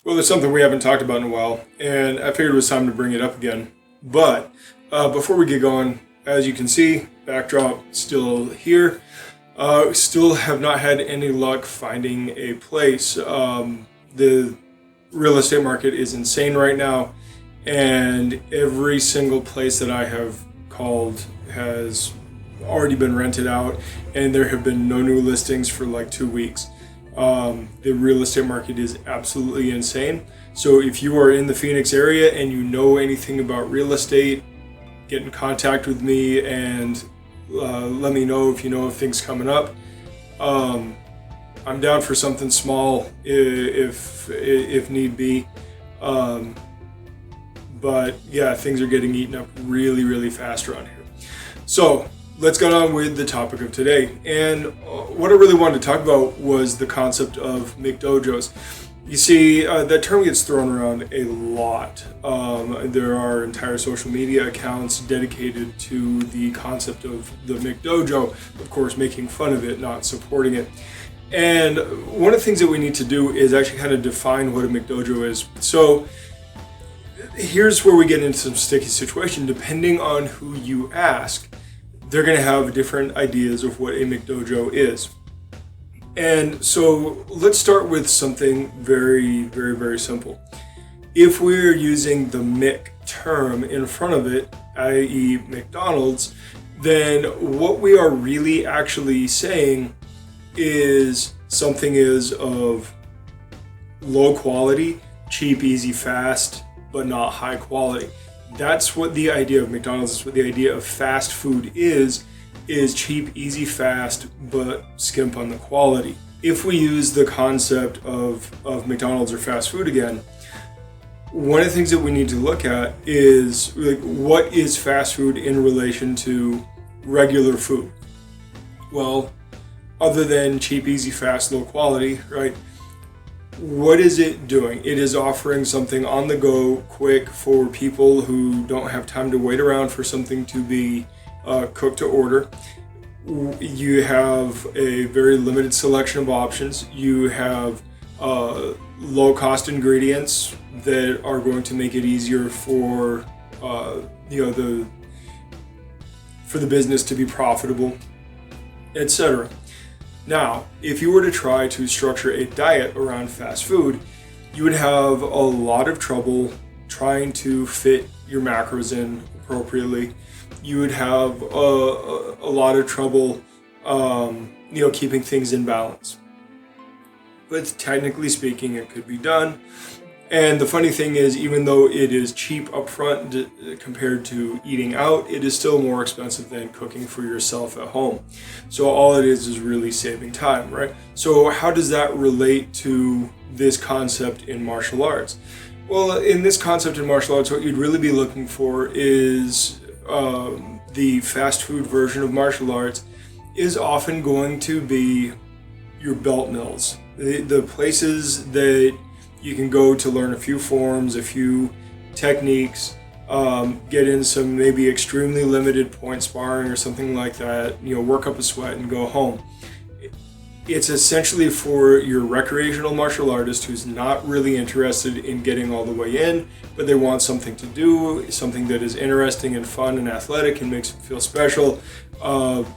Well, it's something we haven't talked about in a while, and I figured it was time to bring it up again. But before we get going, as you can see, backdrop still here. Still have not had any luck finding a place. The real estate market is insane right now, and every single place that I have called has already been rented out, and there have been no new listings for like 2 weeks. The real estate market is absolutely insane. So if you are in the Phoenix area and you know anything about real estate, get in contact with me and let me know if you know of things coming up. I'm down for something small if need be. But yeah, things are getting eaten up really, really fast around here. So let's get on with the topic of today. And what I really wanted to talk about was the concept of McDojos. You see, that term gets thrown around a lot. There are entire social media accounts dedicated to the concept of the McDojo, of course, making fun of it, not supporting it. And one of the things that we need to do is actually kind of define what a McDojo is. So here's where we get into some sticky situation. Depending on who you ask, they're going to have different ideas of what a McDojo is. And so let's start with something very, very, very simple. If we're using the Mc term in front of it, i.e. McDonald's, then what we are really actually saying is something is of low quality, cheap, easy, fast, but not high quality. That's what the idea of McDonald's is, what the idea of fast food is cheap, easy, fast, but skimp on the quality. If we use the concept of McDonald's or fast food again, one of the things that we need to look at is like, what is fast food in relation to regular food? Well, other than cheap, easy, fast, low quality, right? What is it doing? It is offering something on the go, quick, for people who don't have time to wait around for something to be cooked to order. You have a very limited selection of options. You have low cost ingredients that are going to make it easier for the business to be profitable, etc. Now, if you were to try to structure a diet around fast food, you would have a lot of trouble trying to fit your macros in appropriately. You would have a lot of trouble, keeping things in balance. But technically speaking, it could be done. And the funny thing is, even though it is cheap up front compared to eating out, it is still more expensive than cooking for yourself at home. So all it is really saving time, right? So how does that relate to this concept in martial arts? Well, in this concept in martial arts, what you'd really be looking for is the fast food version of martial arts is often going to be your belt mills, the places that you can go to learn a few forms, a few techniques, get in some maybe extremely limited point sparring or something like that, work up a sweat and go home. It's essentially for your recreational martial artist who's not really interested in getting all the way in, but they want something to do, something that is interesting and fun and athletic and makes them feel special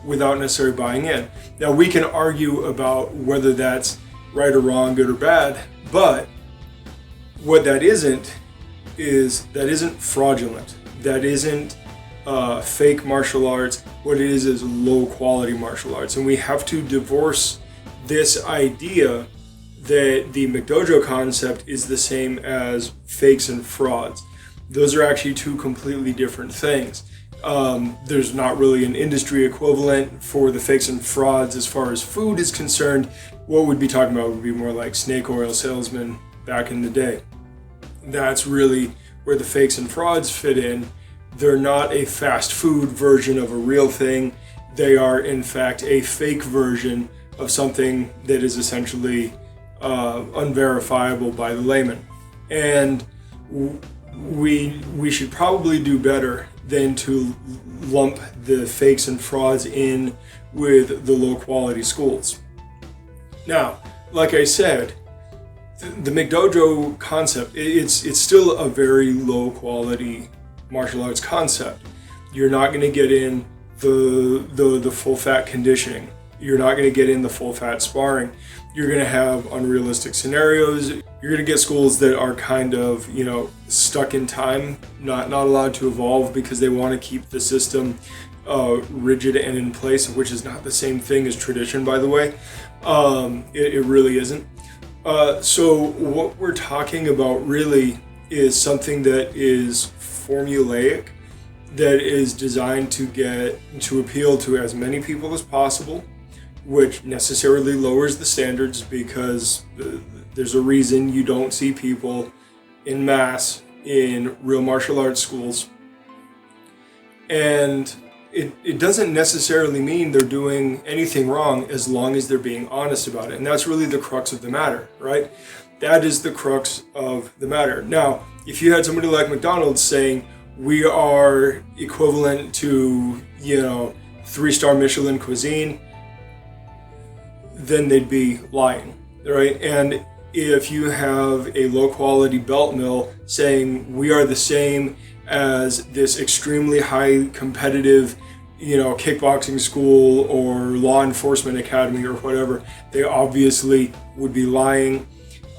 without necessarily buying in. Now, we can argue about whether that's right or wrong, good or bad, but what that isn't fraudulent. That isn't fake martial arts. What it is low quality martial arts. And we have to divorce this idea that the McDojo concept is the same as fakes and frauds. Those are actually two completely different things. There's not really an industry equivalent for the fakes and frauds as far as food is concerned. What we'd be talking about would be more like snake oil salesmen back in the day. That's really where the fakes and frauds fit in. They're not a fast food version of a real thing. They are, in fact, a fake version of something that is essentially unverifiable by the layman. And we should probably do better than to lump the fakes and frauds in with the low quality schools. Now, like I said, the McDojo concept, it's still a very low quality martial arts concept. You're not going to get in the full fat conditioning. You're not going to get in the full fat sparring. You're going to have unrealistic scenarios. You're going to get schools that are kind of, stuck in time, not allowed to evolve because they want to keep the system rigid and in place, which is not the same thing as tradition, by the way. It really isn't. So what we're talking about really is something that is formulaic, that is designed to appeal to as many people as possible, which necessarily lowers the standards because there's a reason you don't see people in mass in real martial arts schools. And it doesn't necessarily mean they're doing anything wrong as long as they're being honest about it. And that's really the crux of the matter, right? That is the crux of the matter. Now, if you had somebody like McDonald's saying, we are equivalent to, 3-star Michelin cuisine, then they'd be lying, right? And if you have a low quality belt mill saying we are the same as this extremely high competitive, kickboxing school or law enforcement academy or whatever, they obviously would be lying.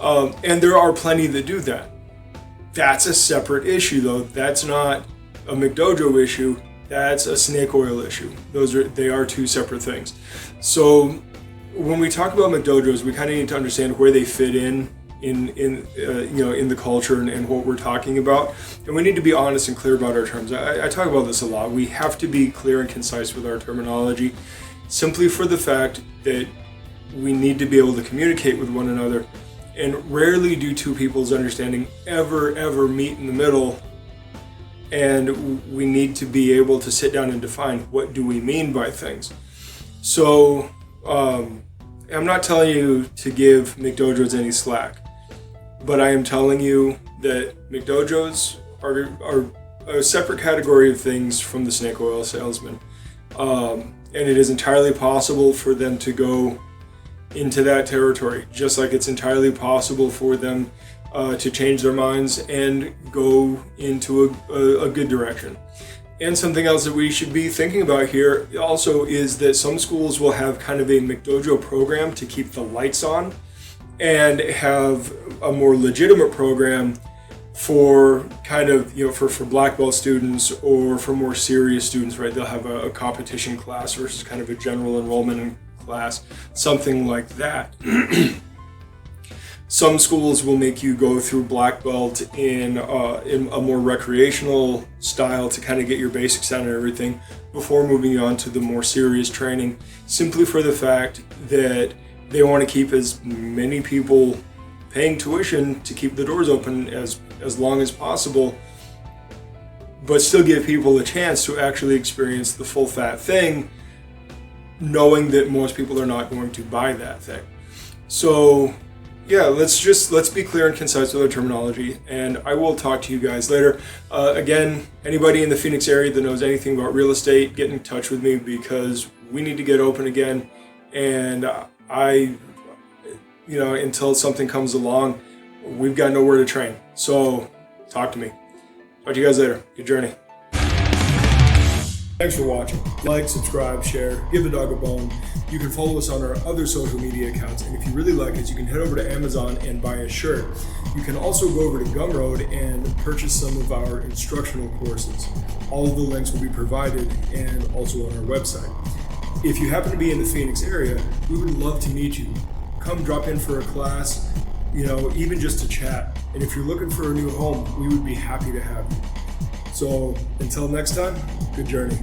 And there are plenty that do that. That's a separate issue though. That's not a McDojo issue. That's a snake oil issue. They are two separate things. So when we talk about McDojos, we kind of need to understand where they fit in the culture and what we're talking about. And we need to be honest and clear about our terms. I talk about this a lot. We have to be clear and concise with our terminology, simply for the fact that we need to be able to communicate with one another. And rarely do two people's understanding ever meet in the middle. And we need to be able to sit down and define what do we mean by things. So I'm not telling you to give McDojos any slack, but I am telling you that McDojos are a separate category of things from the snake oil salesman. And it is entirely possible for them to go into that territory, just like it's entirely possible for them to change their minds and go into a good direction. And something else that we should be thinking about here also is that some schools will have kind of a McDojo program to keep the lights on and have a more legitimate program for kind of, for black belt students or for more serious students, right? They'll have a competition class versus kind of a general enrollment class, something like that. Some schools will make you go through black belt in a more recreational style to kind of get your basics down and everything before moving on to the more serious training, simply for the fact that they want to keep as many people paying tuition to keep the doors open as long as possible, but still give people a chance to actually experience the full fat thing, knowing that most people are not going to buy that thing. So yeah, let's be clear and concise with our terminology, and I will talk to you guys later. Again, anybody in the Phoenix area that knows anything about real estate, get in touch with me because we need to get open again. And until something comes along, we've got nowhere to train. So talk to me. Talk to you guys later. Good journey. Thanks for watching. Like, subscribe, share, give the dog a bone. You can follow us on our other social media accounts, and if you really like us, you can head over to Amazon and buy a shirt. You can also go over to Gumroad and purchase some of our instructional courses. All of the links will be provided and also on our website. If you happen to be in the Phoenix area, we would love to meet you. Come drop in for a class, even just to chat. And if you're looking for a new home, we would be happy to have you. So until next time, good journey.